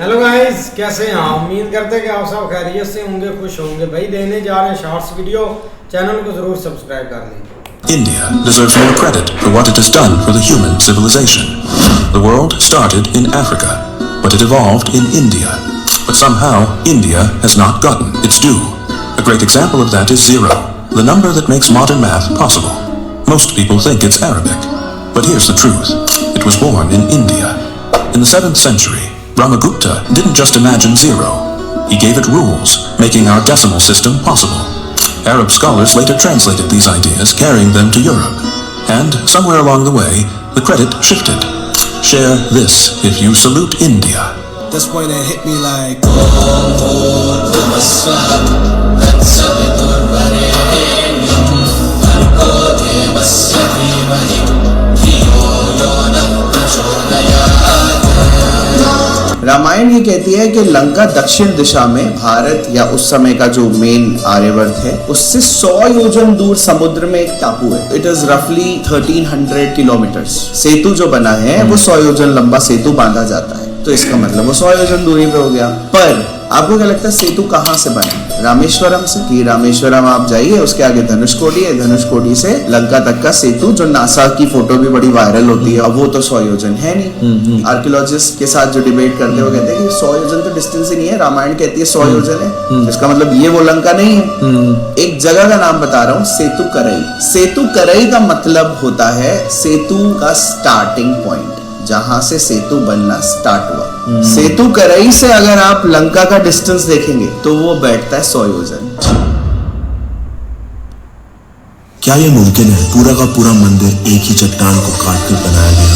Hello guys, कैसे हैं आप? उम्मीद करते हैं कि आप सब खैरियत से होंगे, खुश होंगे। भाई देने जा रहे हैं शॉर्ट्स वीडियो, चैनल को जरूर सब्सक्राइब कर लें। India deserves more credit for what it has done for the human civilization. The world started in Africa, but it evolved in India. But somehow, India has not gotten its due. A great example of that is zero, the number that makes modern math possible. Most people think it's Arabic, but here's the truth. It was born in India. In the 7th century, Brahmagupta didn't just imagine zero. He gave it rules, making our decimal system possible. Arab scholars later translated these ideas, carrying them to Europe. And somewhere along the way, the credit shifted. Share this if you salute India. This point it hit me like Ramayan ये कहती है कि लंका दक्षिण दिशा में भारत या उस समय का जो मेन आर्यवर्त है उससे 100 योजन दूर समुद्र में एक टापू है। इट इज रफली 1300 किलोमीटर्स। सेतु जो बना है वो 100 योजन लंबा सेतु बांधा जाता है, तो इसका मतलब वो 100 योजन दूरी पे हो गया। पर आपको क्या लगता है सेतु कहाँ से बना? रामेश्वरम से। कि रामेश्वरम आप जाइए, उसके आगे धनुषकोडी है, धनुषकोडी से लंका तक का सेतु जो नासा की फोटो भी बड़ी वायरल होती है, अब वो तो 100 योजन है नहीं। आर्कियोलॉजिस्ट के साथ जो डिबेट करते हैं वो कहते हैं कि 100 योजन तो डिस्टेंस ही नहीं है, रामायण कहती है 100 योजन है, इसका मतलब ये वो लंका नहीं है। एक जगह का नाम बता रहा हूँ, सेतु करई। सेतु करई का मतलब होता है सेतु का स्टार्टिंग पॉइंट, जहां से सेतु बनना स्टार्ट हुआ। सेतु करई से अगर आप लंका का डिस्टेंस देखेंगे तो वो बैठता है 100 योजन। क्या ये मुमकिन है पूरा का पूरा मंदिर एक ही चट्टान को काटकर बनाया गया?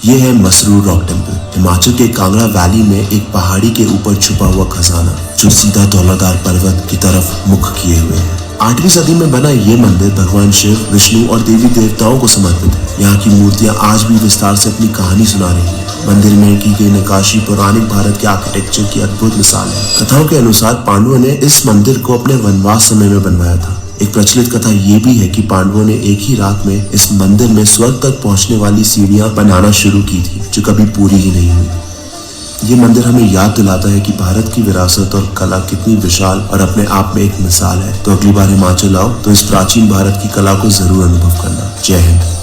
ये है मसरूर रॉक टेम्पल, हिमाचल के कांगड़ा वैली में एक पहाड़ी के ऊपर छुपा हुआ खजाना जो सीधा धौलाधार पर्वत की तरफ मुख किए हुए है। 8वीं सदी में बना ये मंदिर भगवान शिव, विष्णु और देवी देवताओं को समर्पित है। यहाँ की मूर्तियाँ आज भी विस्तार से अपनी कहानी सुना रही हैं। मंदिर में की गई नक्काशी पौराणिक भारत के आर्किटेक्चर की अद्भुत मिसाल है। कथाओं के अनुसार पांडवों ने इस मंदिर को अपने वनवास समय में बनवाया था। एक प्रचलित कथा ये भी है कि पांडवों ने एक ही रात में इस मंदिर में स्वर्ग तक पहुंचने वाली सीढ़ियां बनाना शुरू की थी, जो कभी पूरी ही नहीं हुई। ये मंदिर हमें याद दिलाता है कि भारत की विरासत और कला कितनी विशाल और अपने आप में एक मिसाल है। तो अगली बार हिमाचल आओ तो इस प्राचीन भारत की कला को जरूर अनुभव करना। जय हिंद।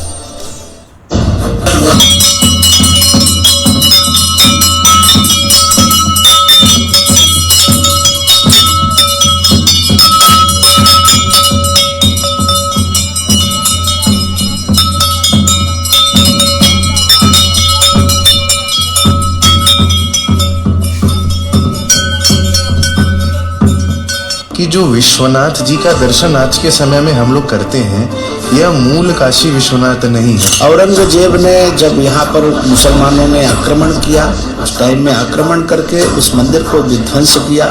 कि जो विश्वनाथ जी का दर्शन आज के समय में हम लोग करते हैं, यह मूल काशी विश्वनाथ नहीं है। औरंगजेब ने जब यहाँ पर मुसलमानों ने आक्रमण किया, उस टाइम में आक्रमण करके उस मंदिर को विध्वंस किया,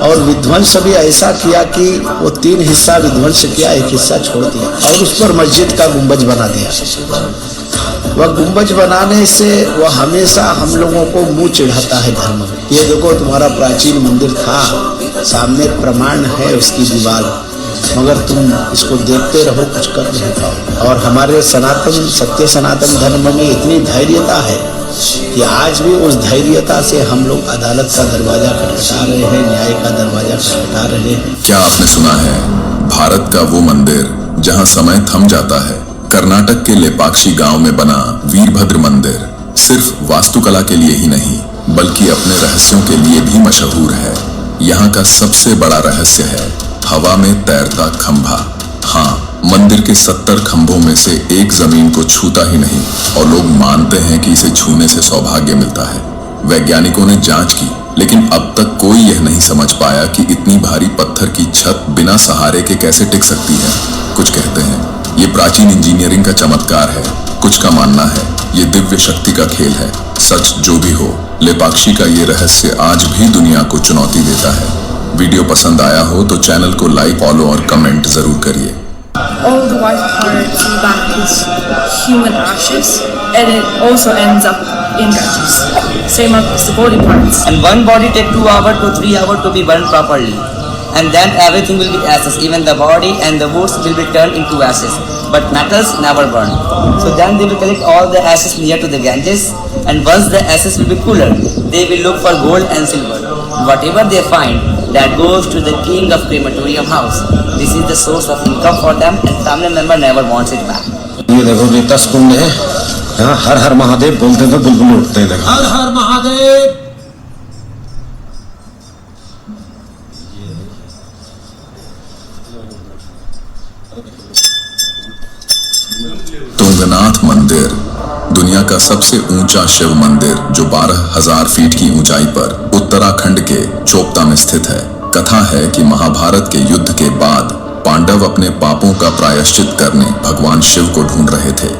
और विध्वंस भी ऐसा किया कि वो 3 हिस्सा विध्वंस किया, एक हिस्सा छोड़ दिया और उस पर मस्जिद का गुंबज बना दिया। वह गुंबज बनाने से वह हमेशा हम लोगों को मुंह चिढ़ाता है धर्म में। ये देखो तुम्हारा प्राचीन मंदिर था, सामने प्रमाण है उसकी दीवार, मगर तुम इसको देखते रहो, कुछ कर नहीं पाओ। और हमारे सनातन सत्य सनातन धर्म में इतनी धैर्यता है कि आज भी उस धैर्यता से हम लोग अदालत का दरवाजा खटखटा रहे हैं, न्याय का दरवाजा खटखटा रहे हैं। क्या आपने सुना है भारत का वो मंदिर जहां समय थम जाता है? कर्नाटक के लेपाक्षी गांव में बना वीरभद्र मंदिर सिर्फ वास्तुकला के लिए ही नहीं बल्कि अपने रहस्यों के लिए भी मशहूर है। यहाँ का सबसे बड़ा रहस्य है हवा में तैरता खंभा। हाँ, मंदिर के 70 खंभों में से एक जमीन को छूता ही नहीं और लोग मानते हैं कि इसे छूने से सौभाग्य मिलता है। वैज्ञानिकों ने जांच की, लेकिन अब तक कोई यह नहीं समझ पाया कि इतनी भारी पत्थर की छत बिना सहारे के कैसे टिक सकती है। कुछ कहते हैं ये प्राचीन इंजीनियरिंग का चमत्कार है, कुछ का मानना है ये दिव्य शक्ति का खेल है। सच जो भी हो, लेपाक्षी का ये रहस्य आज भी दुनिया को चुनौती देता है। वीडियो पसंद आया हो तो चैनल को लाइक, फॉलो और कमेंट जरूर करिए। All the white part in the back is human ashes, and it also ends up in Ganges. Same as the body parts. And one body take 2 hours to 3 hours to be burned properly. And then everything will be ashes. Even the body and the woods will be turned into ashes. But metals never burn. So then they will collect all the ashes near to the Ganges And once the assets will be cooler, they will look for gold and silver. Whatever they find, that goes to the king of crematorium house. This is the source of income for them, and family member never wants it back. ये देखो रीता कुंड है, यहाँ हर हर महादेव बोलते तो बुलबुल उठते हैं। हर हर महादेव। तुंगनाथ मंदिर दुनिया का सबसे ऊंचा शिव मंदिर जो 12,000 फीट की ऊंचाई पर उत्तराखंड के चोपता में स्थित है। कथा है कि महाभारत के युद्ध के बाद पांडव अपने पापों का प्रायश्चित करने भगवान शिव को ढूंढ रहे थे,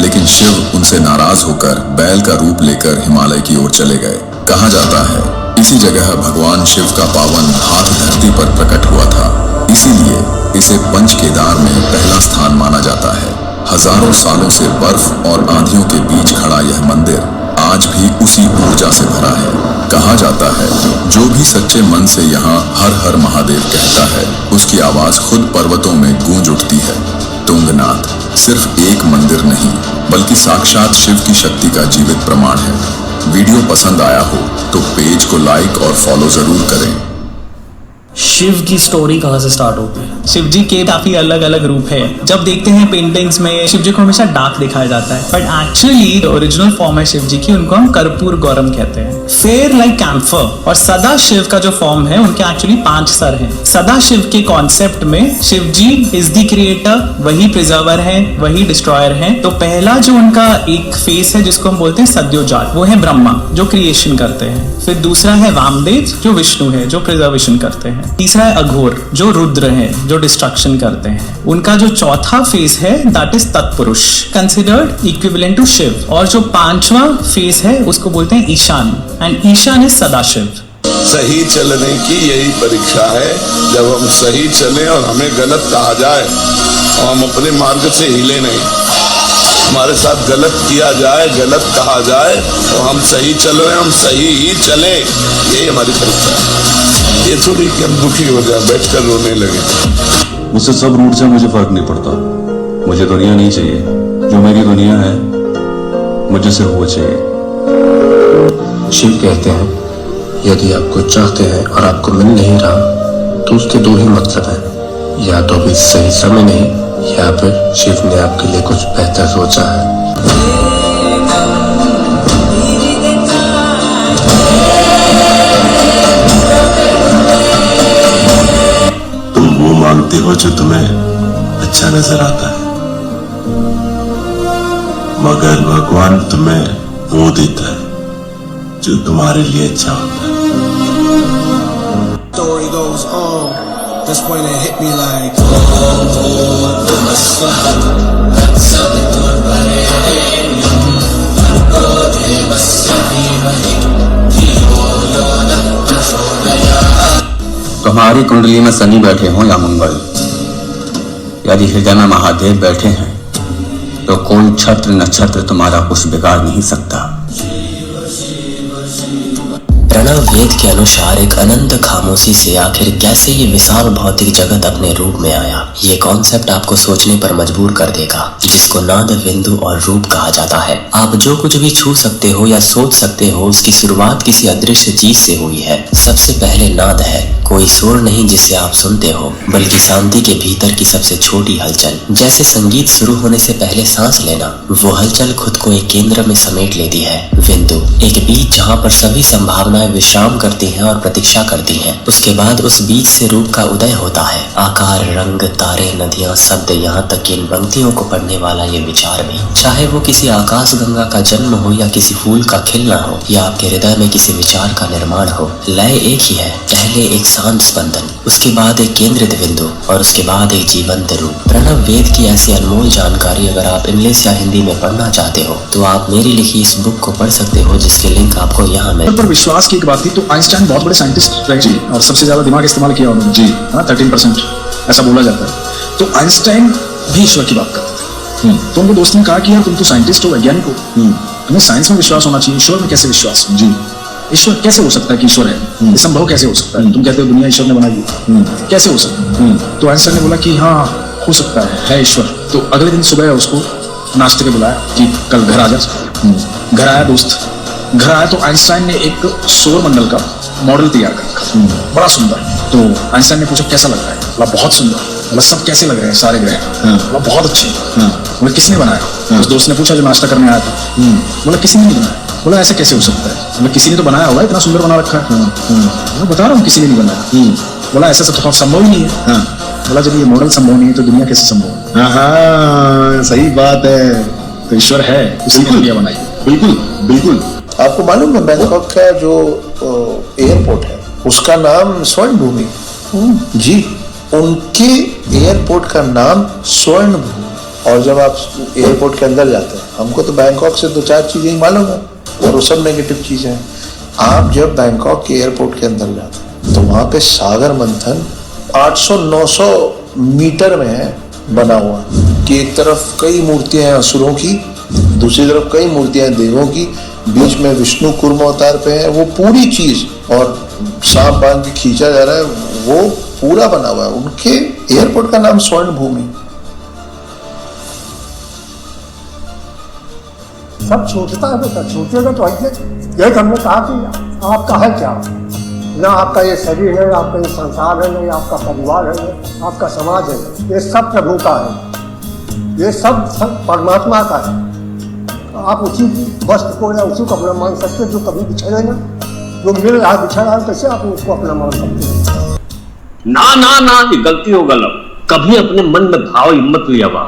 लेकिन शिव उनसे नाराज होकर बैल का रूप लेकर हिमालय की ओर चले गए। कहा जाता है इसी जगह भगवान शिव का पावन हाथ धरती पर प्रकट हुआ था, इसीलिए इसे पंच केदार में पहला स्थान माना जाता है। हजारों सालों से बर्फ और आंधियों के बीच खड़ा यह मंदिर आज भी उसी ऊर्जा से भरा है। कहा जाता है जो भी सच्चे मन से यहाँ हर हर महादेव कहता है, उसकी आवाज खुद पर्वतों में गूंज उठती है। तुंगनाथ सिर्फ एक मंदिर नहीं, बल्कि साक्षात शिव की शक्ति का जीवित प्रमाण है। वीडियो पसंद आया हो तो पेज को लाइक और फॉलो जरूर करें। शिव की स्टोरी कहाँ से स्टार्ट होती है? शिव जी के काफी अलग अलग रूप है। जब देखते हैं पेंटिंग्स में शिव जी को हमेशा डार्क दिखाया जाता है, बट एक्चुअली ओरिजिनल फॉर्म है शिव जी की, उनको हम कर्पूर गौरम कहते हैं। Fair like camphor. और सदा शिव का जो फॉर्म है उनके एक्चुअली 5 सर हैं। सदा शिव के कॉन्सेप्ट में शिव जी इज द क्रिएटर, वही प्रिजर्वर है, वही डिस्ट्रॉयर है। तो पहला जो उनका एक फेस है जिसको हम बोलते हैं सद्योजात, वो है ब्रह्मा जो क्रिएशन करते हैं। फिर दूसरा है वामदेव जो विष्णु है जो प्रिजर्वेशन करते हैं। तीसरा है अघोर जो रुद्र है जो डिस्ट्रक्शन करते हैं। उनका जो चौथा फेस है दैट इज तत्पुरुष, कंसिडर्ड इक्विवेलेंट टू शिव। और जो 5वां फेस है उसको बोलते हैं ईशान, एंड ईशान इज सदाशिव। सही चलने की यही परीक्षा है। जब हम सही चले और हमें गलत कहा जाए और हम अपने मार्ग से हिले नहीं, हमारे साथ गलत किया जाए, गलत कहा जाए और हम सही चलो, हम सही ही चले, यही हमारी परीक्षा है। ये थोड़ी कि हम दुखी हो जाए, बैठकर रोने लगे। मुझसे सब रूट से मुझे फर्क नहीं पड़ता। मुझे दुनिया नहीं चाहिए, जो मेरी दुनिया है मुझे सिर्फ वो चाहिए। शिव कहते हैं यदि आपको चाहते हैं और आपको मिल नहीं रहा तो उसके 2 ही मतलब हैं, या तो अभी सही समय नहीं, या फिर शिव ने आपके लिए कुछ बेहतर सोचा है। तुम वो मांगते हो जो तुम्हें अच्छा नजर आता है, मगर भगवान तुम्हें वो देता है जो तुम्हारे लिए अच्छा होता है। Story goes on. That's when it hit me like. तुम्हारी कुंडली में शनि बैठे हों या मंगल, यदि हृदय में महादेव बैठे हैं तो कोई छत्र नक्षत्र तुम्हारा कुछ बिगाड़ नहीं सकता। प्रणव वेद के अनुसार एक अनंत खामोशी से आखिर कैसे ये विशाल भौतिक जगत अपने रूप में आया, ये कॉन्सेप्ट आपको सोचने पर मजबूर कर देगा, जिसको नाद, बिंदु और रूप कहा जाता है। आप जो कुछ भी छू सकते हो या सोच सकते हो उसकी शुरुआत किसी अदृश्य चीज से हुई है। सबसे पहले नाद है, कोई शोर नहीं जिसे आप सुनते हो, बल्कि शांति के भीतर की सबसे छोटी हलचल। जैसे संगीत शुरू होने से पहले सांस लेना, वो हलचल खुद को एक केंद्र में समेट लेती है। बिंदु, एक बीज जहाँ पर सभी संभावनाएं विश्राम करती हैं और प्रतीक्षा करती हैं। उसके बाद उस बीज से रूप का उदय होता है। आकार, रंग, तारे, नदियाँ, शब्द, यहाँ तक कि इन पंक्तियों को पढ़ने वाला ये विचार भी, चाहे वो किसी आकाश गंगा का जन्म हो या किसी फूल का खिलना हो या आपके हृदय में किसी विचार का निर्माण हो, लय एक ही है। पहले एक शांत स्पंदन, उसके बाद एक केंद्रित बिंदु और उसके बाद एक जीवंत रूप। प्रणव वेद की ऐसी अनमोल जानकारी अगर आप इंग्लिश या हिंदी में पढ़ना चाहते हो तो आप मेरी लिखी इस बुक को पढ़ सकते हो, जिसके लिंक आपको यहाँ मिल। पर विश्वास की एक बात थी तो आइंस्टाइन बहुत बड़े साइंटिस्ट रहे जी, और सबसे ज्यादा दिमाग इस्तेमाल किया उन्होंने जी, 13% ऐसा बोला जाता है। तो आइंस्टाइन भी ईश्वर की बात करते थे। तो उनको दोस्त ने कहा कि यार तुम तो साइंटिस्ट हो, वैज्ञानिक हो, तुम्हें साइंस में विश्वास होना चाहिए, ईश्वर में कैसे विश्वास जी? ईश्वर कैसे हो सकता है कि ईश्वर है? ये संभव कैसे हो सकता है? तुम कहते हो दुनिया ईश्वर ने बनाई है, कैसे हो सकता है? तो आइंस्टाइन ने बोला कि हाँ हो सकता है ईश्वर। तो अगले दिन सुबह उसको नाश्ते पे बुलाया कि कल घर आ जा। घर आया दोस्त, घर आया तो आइंस्टाइन ने एक सौर मंडल का मॉडल तैयार कर रखा, बड़ा सुंदर। तो आइंस्टाइन ने पूछा कैसा लग रहा है? बोला बहुत सुंदर। बोला सब कैसे लग रहे हैं सारे ग्रह? बोला बहुत अच्छे। बोला किसने बनाया? उस दोस्त ने पूछा जो नाश्ता करने आया था। बोला किसी ने नहीं बनाया। बोला ऐसा कैसे हो सकता है? बोला किसी ने तो बनाया होगा, इतना सुंदर बना रखा है। बोला बता रहा हूँ किसी ने नहीं बनाया। बोला ऐसा सब तो संभव ही नहीं है। बोला जब ये मॉडल संभव नहीं है तो दुनिया कैसे संभव? हाँ सही बात है, तो ईश्वर है, उसी ने दुनिया बनाई। बिल्कुल बिल्कुल। आपको मालूम है बैंकॉक का जो एयरपोर्ट है उसका नाम स्वर्ण भूमि जी, उनके एयरपोर्ट का नाम स्वर्ण भूमि। और जब आप एयरपोर्ट के अंदर जाते हैं, हमको तो बैंकॉक से 2-4 चीजें ही मालूम है और वो सब नेगेटिव चीजें हैं। आप जब बैंकॉक के एयरपोर्ट के अंदर जाते हैं तो वहां पे सागर मंथन 800-900 मीटर में है बना हुआ, कि एक तरफ कई मूर्तियां हैं असुरों की, दूसरी तरफ कई मूर्तियां देवों की, बीच में विष्णु कूर्म अवतार पे है। वो पूरी चीज और सांप बांध के खींचा जा रहा है, वो पूरा बना हुआ है। उनके एयरपोर्ट का नाम स्वर्ण भूमि। सब छूटता है बेटा, छूटेगा तो ऐसे। यही हमने कहा कि आपका है क्या, ना आपका ये शरीर है, आपका ये संसार है, ना आपका परिवार है, आपका समाज है, ये सब प्रभु का है, ये सब परमात्मा का है। आप उसी वस्त्र को या उसी को अपना मान सकते हैं जो कभी बिछड़े ना, जो मिल रहा है बिछड़ रहा है, कैसे आप उसको अपना मान सकते हैं? ना ना ना, ये गलती हो गलत। कभी अपने मन में भाव हिम्मत लिया हुआ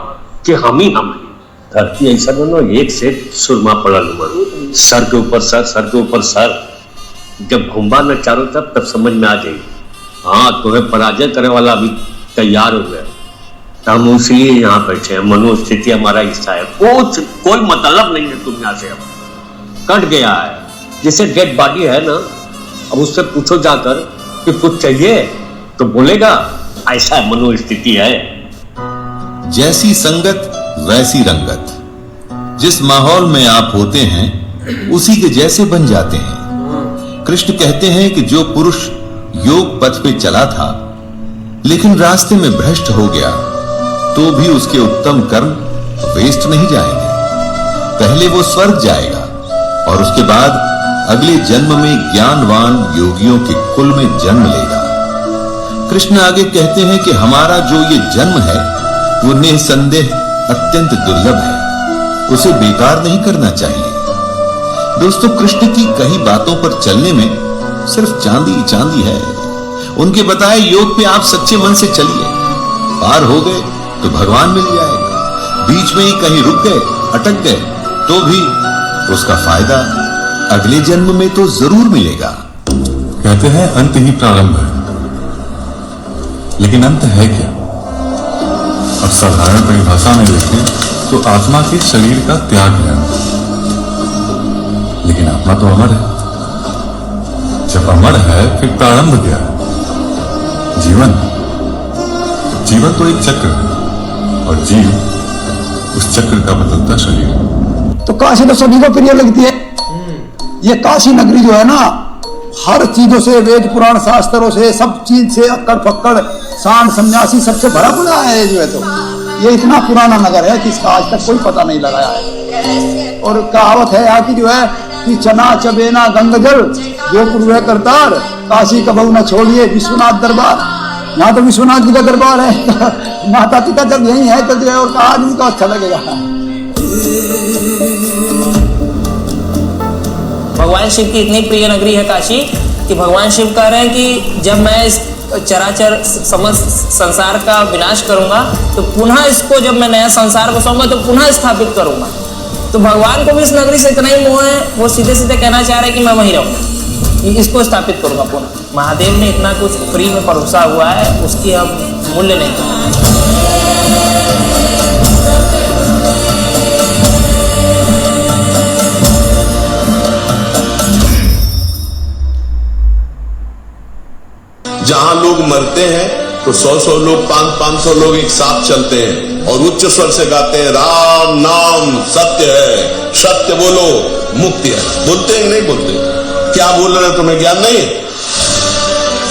कि हम ही हम हैं। धरती ऐसा बनो एक से सुरमा पड़ल हुआ, सर के ऊपर सर, सर के ऊपर सर। जब घुमा न चारों तरफ तब समझ में आ जाएगी। हाँ, तुम्हें पराजय करने वाला अभी तैयार हो गया। हम इसलिए यहाँ बैठे हैं, मनोस्थिति हमारा हिस्सा है। कोई मतलब नहीं है दुनिया से, अब कट गया है। जैसे डेड बॉडी है ना, अब उससे पूछो जाकर कि कुछ चाहिए तो बोलेगा ऐसा मनोस्थिति है। जैसी संगत वैसी रंगत, जिस माहौल में आप होते हैं उसी के जैसे बन जाते हैं। कृष्ण कहते हैं कि जो पुरुष योग पथ पे चला था लेकिन रास्ते में भ्रष्ट हो गया तो भी उसके उत्तम कर्म वेस्ट नहीं जाएंगे। पहले वो स्वर्ग जाएगा और उसके बाद अगले जन्म में ज्ञानवान योगियों के कुल में जन्म लेगा। कृष्ण आगे कहते हैं कि हमारा जो ये जन्म है वो निसंदेह अत्यंत दुर्लभ है, उसे बेकार नहीं करना चाहिए। दोस्तों, कृष्ण की कई बातों पर चलने में सिर्फ चांदी चांदी है। उनके बताए योग पे आप सच्चे मन से चलिए, पार हो गए तो भगवान मिल जाएगा। बीच में ही कहीं रुक गए, अटक गए तो भी उसका फायदा अगले जन्म में तो जरूर मिलेगा। कहते हैं अंत ही प्रारंभ है, लेकिन अंत है क्या? अब साधारण परिभाषा में देखें तो आत्मा के शरीर का त्याग है, लेकिन आत्मा तो अमर है। जब अमर है फिर प्रारंभ क्या है? जीवन तो एक चक्र है और जीव उस चक्र का बदलता शरीर। तो काशी तो सभी को प्रिय लगती है। ये काशी नगरी जो है ना, हर चीजों से, वेद पुराण शास्त्रों से, सब चीज से, अक्कड़ फक्कड़ सांड सन्यासी सबसे भरा पड़ा है जो है। तो ये इतना पुराना नगर है कि इसका आज तक कोई पता नहीं लगाया है। और कहावत है यहाँ की जो है कि चना चबेना गंग जल जो पूर्व करतार, काशी कबहू न छोड़िए विश्वनाथ दरबार। यहाँ तो विश्वनाथ जी का दरबार है। माता पिता जब यही है तो जो है और कहा आदमी को अच्छा लगेगा। भगवान शिव की इतनी प्रिय नगरी है काशी कि भगवान शिव कह रहे हैं कि जब मैं इस चराचर समस्त संसार का विनाश करूंगा तो पुनः इसको, जब मैं नया संसार बसाऊंगा तो पुनः स्थापित करूंगा। तो भगवान को भी इस नगरी से इतना ही मोह है, वो सीधे सीधे कहना चाह रहे हैं कि मैं वहीं रहूंगा, इसको स्थापित करूंगा पुनः। महादेव ने इतना कुछ फ्री में परोसा हुआ है, उसकी हम मूल्य नहीं करते। जहां लोग मरते हैं तो 100-100 लोग, 500-500 लोग एक साथ चलते हैं और उच्च स्वर से गाते हैं राम नाम सत्य है, सत्य बोलो मुक्ति है। बोलते हैं नहीं बोलते? क्या बोल रहे हैं तुम्हें ज्ञान नहीं?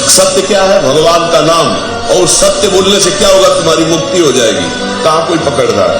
सत्य क्या है? भगवान का नाम। और सत्य बोलने से क्या होगा? तुम्हारी मुक्ति हो जाएगी। कहां कोई पकड़ रहा है?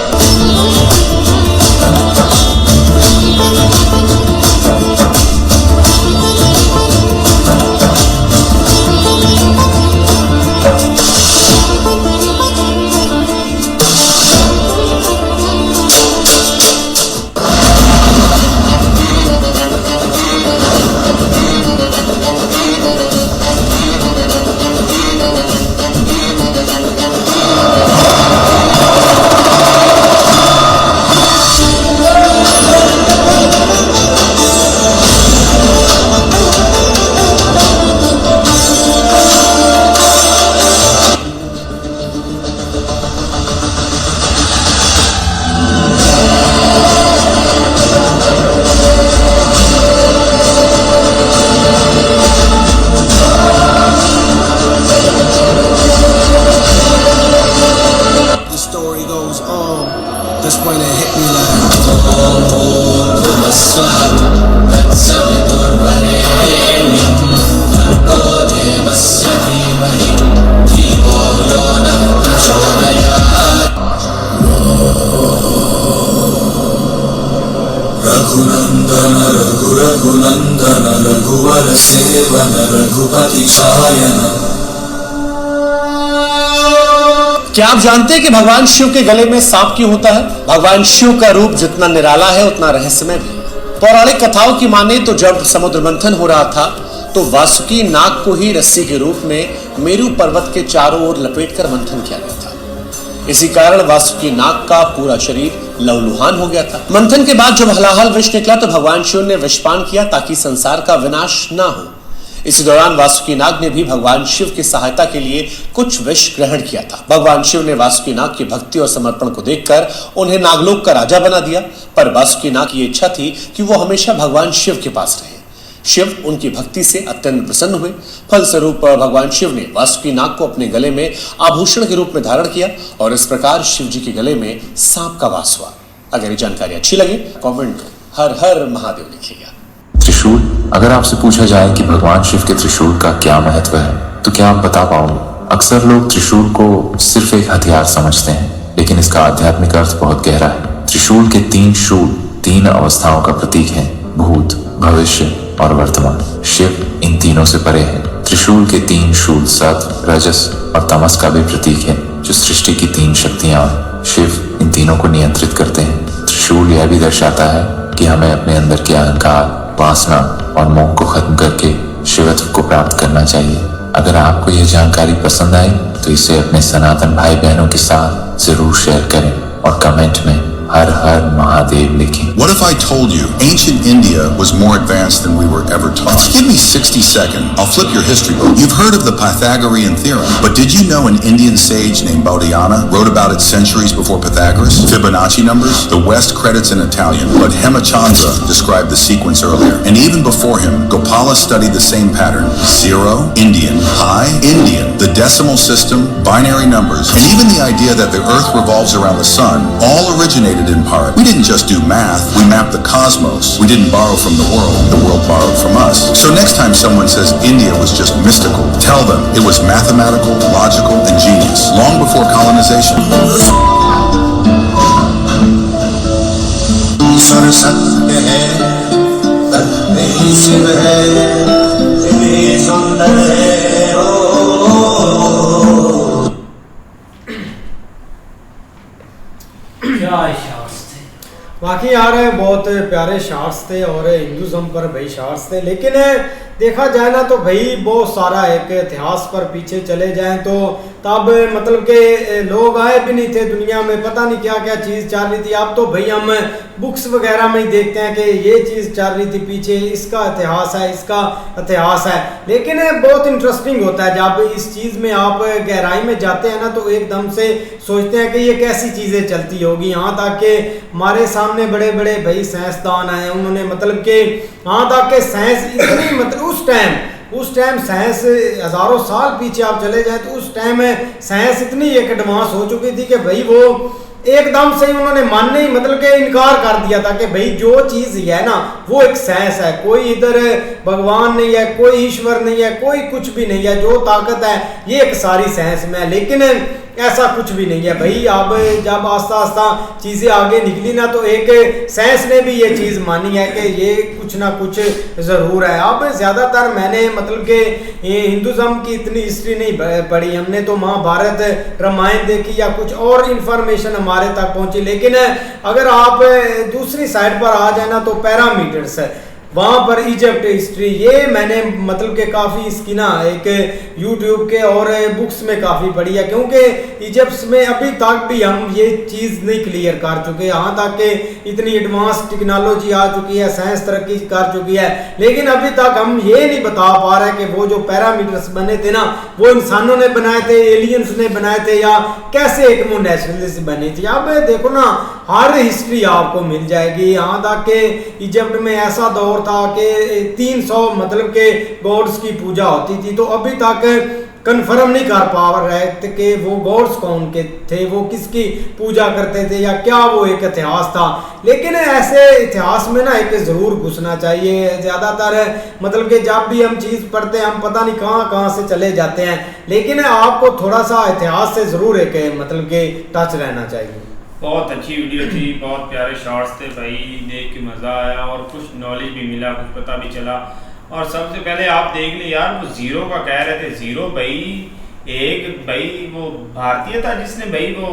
रघुनंदन रघुवर सेवन रघुपति शायन। क्या आप जानते हैं कि भगवान शिव के गले में सांप क्यों होता है? भगवान शिव का रूप जितना निराला है उतना रहस्यमय भी। पौराणिक कथाओं की माने तो जब समुद्र मंथन हो रहा था तो वासुकी नाग को ही रस्सी के रूप में मेरु पर्वत के चारों ओर लपेटकर मंथन किया गया था। इसी कारण वासुकी नाग का पूरा शरीर लहूलुहान हो गया था। मंथन के बाद जब हलाहल विष निकला तो भगवान शिव ने विषपान किया ताकि संसार का विनाश ना हो। इसी दौरान वासुकी नाग ने भी भगवान शिव की सहायता के लिए कुछ विष ग्रहण किया था। भगवान शिव ने वासुकी नाग की भक्ति और समर्पण को देखकर उन्हें नागलोक का राजा बना दिया, पर वासुकी नाग की इच्छा थी कि वो हमेशा भगवान शिव के पास रहे। शिव उनकी भक्ति से अत्यंत प्रसन्न हुए। फलस्वरूप भगवान शिव ने वासुकी नाग को अपने गले में आभूषण के रूप में धारण किया और इस प्रकार शिव जी के गले में सांप का वास हुआ। अगर ये जानकारी अच्छी लगे कमेंट में हर हर महादेव लिखिएगा। त्रिशूल, अगर आपसे पूछा जाए कि भगवान शिव के त्रिशूल का क्या महत्व है तो क्या आप बता पाओगे? अक्सर लोग त्रिशूल को सिर्फ एक हथियार समझते हैं, लेकिन इसका आध्यात्मिक अर्थ बहुत गहरा है। त्रिशूल के 3 शूल 3 अवस्थाओं का प्रतीक है, भूत, भविष्य और वर्तमान। शिव इन तीनों से परे है। त्रिशूल के 3 शूल सत्व, रजस और तमस का भी प्रतीक है, जो सृष्टि की 3 शक्तियां हैं। शिव इन तीनों को नियंत्रित करते हैं। त्रिशूल यह भी दर्शाता है कि हमें अपने अंदर के अहंकार, वासना और मोह को खत्म करके शिवत्व को प्राप्त करना चाहिए। अगर आपको यह जानकारी पसंद आई तो इसे अपने सनातन भाई बहनों के साथ जरूर शेयर करें और कमेंट में हर हर महादेव लिखें। What if I told you ancient India was more advanced than we were ever taught? Give me 60 seconds. I'll flip your history book. You've heard of the Pythagorean theorem, but did you know an Indian sage named Bodhayana wrote about it centuries before Pythagoras? Fibonacci numbers? The West credits in Italian, but Hemachandra described the sequence earlier. And even before him, Gopala studied the same pattern. 0, Indian, pi, Indian, the decimal system, binary numbers, and even the idea that the earth revolves around the sun all originated in part. We didn't just do math, we mapped the cosmos. We didn't borrow from the world borrowed from us. So next time someone says India was just mystical, tell them it was mathematical, logical, and genius, long before colonization. सत्य है, सत्य ही शिव है, शिव ही सुंदर है, बाकी यार बहुत प्यारे शार्ट्स थे और हिंदुज़म पर भाई शार्ट्स थे, लेकिन देखा जाए ना तो भाई बहुत सारा एक इतिहास पर पीछे चले जाएं तो तब मतलब के लोग आए भी नहीं थे दुनिया में, पता नहीं क्या क्या चीज़ चल रही थी। अब तो भाई हम बुक्स वगैरह में ही देखते हैं कि ये चीज़ चल रही थी पीछे, इसका इतिहास है, इसका इतिहास है। लेकिन बहुत इंटरेस्टिंग होता है जब इस चीज़ में आप गहराई में जाते हैं ना तो एकदम से सोचते हैं कि ये कैसी चीज़ें चलती होगी। यहाँ तक कि हमारे सामने बड़े बड़े भाई साइंसदान आए, उन्होंने मतलब कि यहाँ तक कि साइंस इतनी मतलब उस टाइम साइंस हज़ारों साल पीछे आप चले जाए तो उस टाइम साइंस इतनी एक एडवांस हो चुकी थी कि भाई वो एकदम से उन्होंने मानने ही मतलब के इनकार कर दिया था कि भाई जो चीज़ है ना वो एक साइंस है, कोई इधर भगवान नहीं है, कोई ईश्वर नहीं है, कोई कुछ भी नहीं है, जो ताकत है ये एक सारी साइंस में है। लेकिन ऐसा कुछ भी नहीं है भाई। अब जब आस्ता आस्ता चीज़ें आगे निकली ना तो एक साइंस ने भी ये चीज़ मानी है कि ये कुछ ना कुछ ज़रूर है। अब ज़्यादातर मैंने मतलब कि हिंदुज़म की इतनी हिस्ट्री नहीं पढ़ी, हमने तो महाभारत रामायण देखी या कुछ और इन्फॉर्मेशन हमारे तक पहुंची। लेकिन अगर आप दूसरी साइड पर आ जाए ना तो पैरामीटर्स वहाँ पर इजिप्ट हिस्ट्री ये मैंने मतलब कि काफ़ी इसकी ना एक यूट्यूब के और बुक्स में काफ़ी पढ़ी है, क्योंकि इजिप्ट में अभी तक भी हम ये चीज़ नहीं क्लियर कर चुके। यहाँ तक कि इतनी एडवांस टेक्नोलॉजी आ चुकी है, साइंस तरक्की कर चुकी है, लेकिन अभी तक हम ये नहीं बता पा रहे कि वो जो पैरामीटर्स बने थे ना वो इंसानों ने बनाए थे, एलियंस ने बनाए थे या कैसे एक वो नेचुरलिस्ट बनी थी। अब देखो ना हर हिस्ट्री आपको मिल जाएगी। यहाँ तक कि इजिप्ट में ऐसा दौर था कि 300 मतलब के गॉड्स की पूजा होती थी, तो अभी तक कंफर्म नहीं कर पा रहे थे कि वो गॉड्स कौन के थे, वो किसकी पूजा करते थे या क्या वो एक इतिहास था। लेकिन ऐसे इतिहास में ना एक ज़रूर घुसना चाहिए। ज़्यादातर मतलब कि जब भी हम चीज़ पढ़ते हैं हम पता नहीं कहाँ से चले जाते हैं, लेकिन आपको थोड़ा सा इतिहास से ज़रूर एक मतलब कि टच रहना चाहिए। बहुत अच्छी वीडियो थी, बहुत प्यारे शॉट्स थे भाई, देख के मज़ा आया और कुछ नॉलेज भी मिला, कुछ पता भी चला। और सबसे पहले आप देख ले यार, वो ज़ीरो का कह रहे थे, ज़ीरो भाई एक भाई वो भारतीय था जिसने भाई वो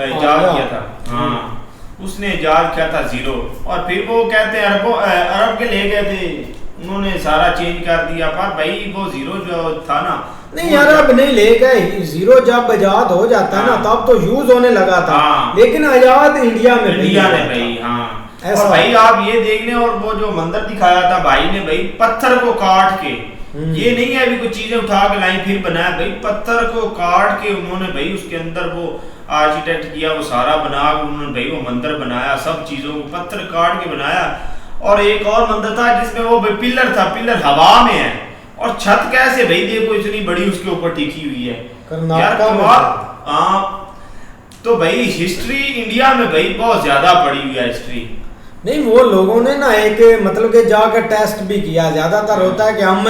इजाद किया था, हाँ उसने इजाद किया था ज़ीरो। और फिर वो कहते हैं अरब के ले गए थे, उन्होंने सारा चेंज कर दिया। पर भाई वो ज़ीरो जो था ना, नहीं यार अब नहीं ले गए, ज़ीरो जब आजाद हो जाता है ना तब तो यूज होने लगा था, लेकिन आजाद इंडिया में भाई हाँ। और भाई आप ये देख लें, और वो जो मंदिर दिखाया था भाई ने भाई पत्थर को काट के, ये नहीं है अभी कुछ चीजें उठा के लाई फिर बनाया, भाई पत्थर को काट के उन्होंने भाई उसके अंदर वो आर्किटेक्ट किया, वो सारा बना उन्होंने भाई वो मंदिर बनाया, सब चीजों को पत्थर काट के बनाया। और एक और मंदिर था जिसमें वो पिलर था, पिलर हवा में है और छत कैसे भाई देखो इतनी बड़ी उसके ऊपर टिकी हुई है यार कमाल। तो भाई हिस्ट्री इंडिया में भाई बहुत ज्यादा पड़ी हुई है हिस्ट्री। नहीं वो लोगों ने ना एक मतलब के जाकर टेस्ट भी किया, ज्यादातर होता है कि हम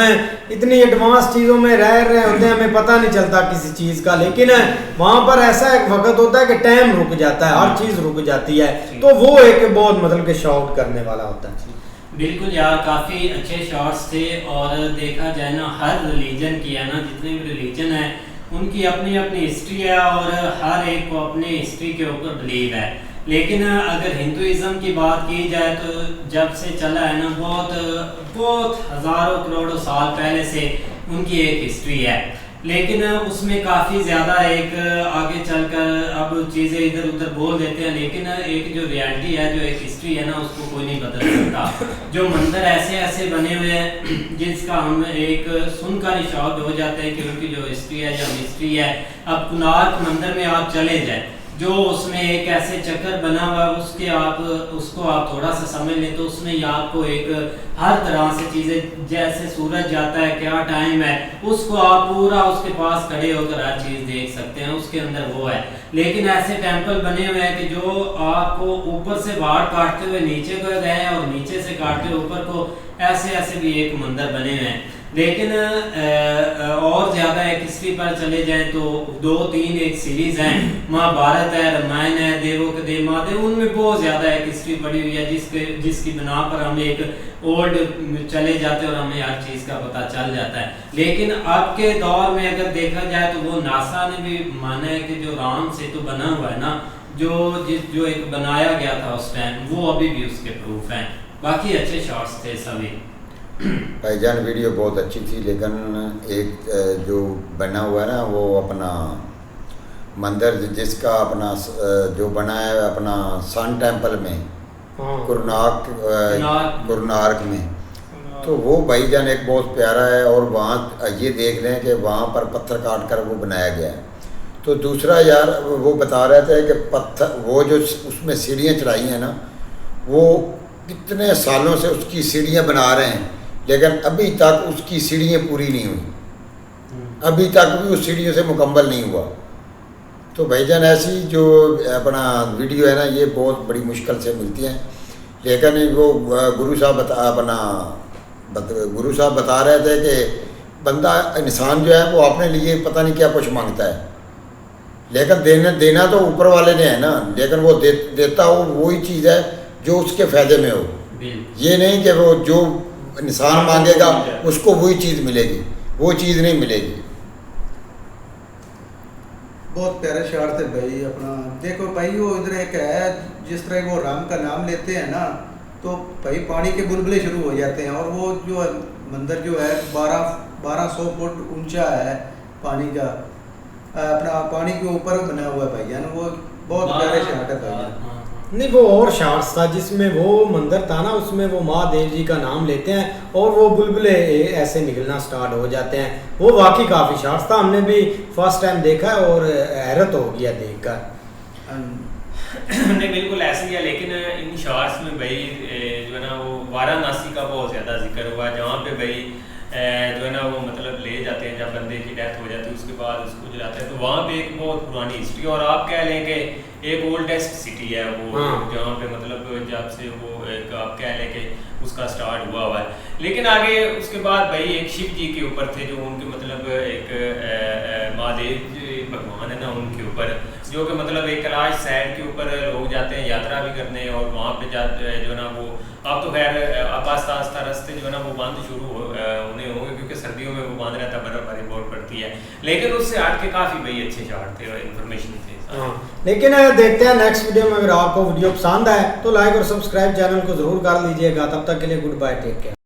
इतनी एडवांस चीजों में रह रहे होते हैं, हमें पता नहीं चलता किसी चीज का, लेकिन वहां पर ऐसा एक वक्त होता है कि टाइम रुक जाता है, हर चीज रुक जाती है, तो वो एक बहुत मतलब के शॉट करने वाला होता है। बिल्कुल यार, काफ़ी अच्छे शॉट्स थे। और देखा जाए ना हर रिलीजन की है ना, जितने भी रिलीजन है उनकी अपनी अपनी हिस्ट्री है और हर एक को अपनी हिस्ट्री के ऊपर बिलीव है। लेकिन अगर हिंदुइज़्म की बात की जाए तो जब से चला है ना, बहुत हज़ारों करोड़ों साल पहले से उनकी एक हिस्ट्री है, लेकिन उसमें काफ़ी ज़्यादा एक आगे चलकर अब चीज़ें इधर उधर बोल देते हैं, लेकिन एक जो रियलिटी है, जो एक हिस्ट्री है ना, उसको कोई नहीं बदल सकता। जो मंदिर ऐसे ऐसे बने हुए हैं जिसका हम एक सुनकर ही शॉक हो जाते हैं कि उनकी जो हिस्ट्री है, जो हिस्ट्री है। अब कुनार मंदिर में आप चले जाए, जो उसमें एक ऐसे चक्कर बना हुआ है, उसको आप थोड़ा सा समझ लें तो उसमें ही आपको एक हर तरह से चीज़ें, जैसे सूरज जाता है, क्या टाइम है, उसको आप पूरा उसके पास खड़े होकर हर चीज़ देख सकते हैं, उसके अंदर वो है। लेकिन ऐसे टेम्पल बने हुए हैं कि जो आपको ऊपर से बाहर काटते हुए नीचे को गए हैं और नीचे से काटते हुए ऊपर को, ऐसे ऐसे भी एक मंदिर बने हुए हैं। लेकिन और ज़्यादा एक हिस्ट्री पर चले जाएं तो 2-3 एक सीरीज़ हैं, महाभारत है, रामायण है, देवों के देव महादेव, उनमें बहुत ज़्यादा एक हिस्ट्री पड़ी हुई है जिसकी बिना पर हम एक ओल्ड चले जाते हैं और हमें हर चीज़ का पता चल जाता है। लेकिन अब के दौर में अगर देखा जाए तो वो नासा ने भी माना है कि जो राम सेतु बना हुआ है ना, जो एक बनाया गया था उस टाइम, वो अभी भी उसके प्रूफ हैं। बाकी अच्छे शॉट्स थे सभी। भाईजान वीडियो बहुत अच्छी थी, लेकिन एक जो बना हुआ है ना वो अपना मंदिर जिसका अपना जो बना है अपना सन टेम्पल में गुरुनानक में, तो वो भाईजान एक बहुत प्यारा है। और वहाँ ये देख रहे हैं कि वहाँ पर पत्थर काट कर वो बनाया गया है। तो दूसरा यार वो बता रहे थे कि पत्थर वो जो उसमें सीढ़ियाँ चढ़ाई हैं ना, वो कितने सालों से उसकी सीढ़ियाँ बना रहे हैं, लेकिन अभी तक उसकी सीढ़ियाँ पूरी नहीं हुई, अभी तक भी उस सीढ़ियों से मुकम्मल नहीं हुआ। तो भाईजान ऐसी जो अपना वीडियो है ना, ये बहुत बड़ी मुश्किल से मिलती हैं। लेकिन वो गुरु साहब बता रहे थे कि बंदा इंसान जो है वो अपने लिए पता नहीं क्या कुछ मांगता है, लेकिन देना तो ऊपर वाले ने है ना, लेकिन वो देता हो वही चीज़ है जो उसके फ़ायदे में हो। ये नहीं कि वो जो इंसान मांगेगा उसको वही चीज़ मिलेगी, वो चीज़ नहीं मिलेगी। बहुत प्यारे शार थे भाई। अपना देखो भाई, वो इधर एक है जिस तरह वो राम का नाम लेते हैं ना, तो भाई पानी के बुलबुले शुरू हो जाते हैं। और वो जो मंदिर जो है 1200 फुट ऊंचा है पानी का, अपना पानी के ऊपर बना हुआ है भाईजान। वो बहुत प्यारे शार है भाईजान। नहीं वो और शार्ट्स था जिसमें वो मंदिर था ना, उसमें वो महादेव जी का नाम लेते हैं और वो बुलबुले ऐसे निकलना स्टार्ट हो जाते हैं। वो वाकई काफ़ी शार्ट्स था, हमने भी फर्स्ट टाइम देखा है और हैरत हो गया देखकर। नहीं बिल्कुल ऐसे ही है, लेकिन इन शार्ट्स में भाई जो है ना वो वाराणसी का बहुत ज़्यादा जिक्र हुआ, जहाँ पे भाई जो है ना वो मतलब ले जाते हैं, जब बंदे की डेथ हो जाती है उसके बाद उसको जलाते हैं, तो वहाँ पे एक बहुत पुरानी हिस्ट्री, और आप कह लें कि एक ओल्डेस्ट सिटी है वो, जहाँ पे मतलब जब से वो एक आप कह लें कि उसका स्टार्ट हुआ है। लेकिन आगे उसके बाद भाई एक शिव जी के ऊपर थे जो उनके मतलब एक महादेव भगवान है ना उनके ऊपर, जो कि मतलब एक कैलाश साइड के ऊपर लोग जाते हैं यात्रा भी करने, और वहाँ पे जाते जो ना वो अब तो खैर अब आस्ता आस्ता रास्ते जो है ना वो बंद शुरू होने होंगे, क्योंकि सर्दियों में वो बंद रहता, बर्फबारी बहुत पड़ती है, लेकिन उससे हट के काफ़ी भाई अच्छे शार्ट थे और इन्फॉर्मेशन थे। लेकिन देखते हैं नेक्स्ट वीडियो में। अगर आपको वीडियो पसंद आए तो लाइक और सब्सक्राइब चैनल को जरूर कर लीजिएगा। तब तक के लिए गुड बाय, टेक केयर।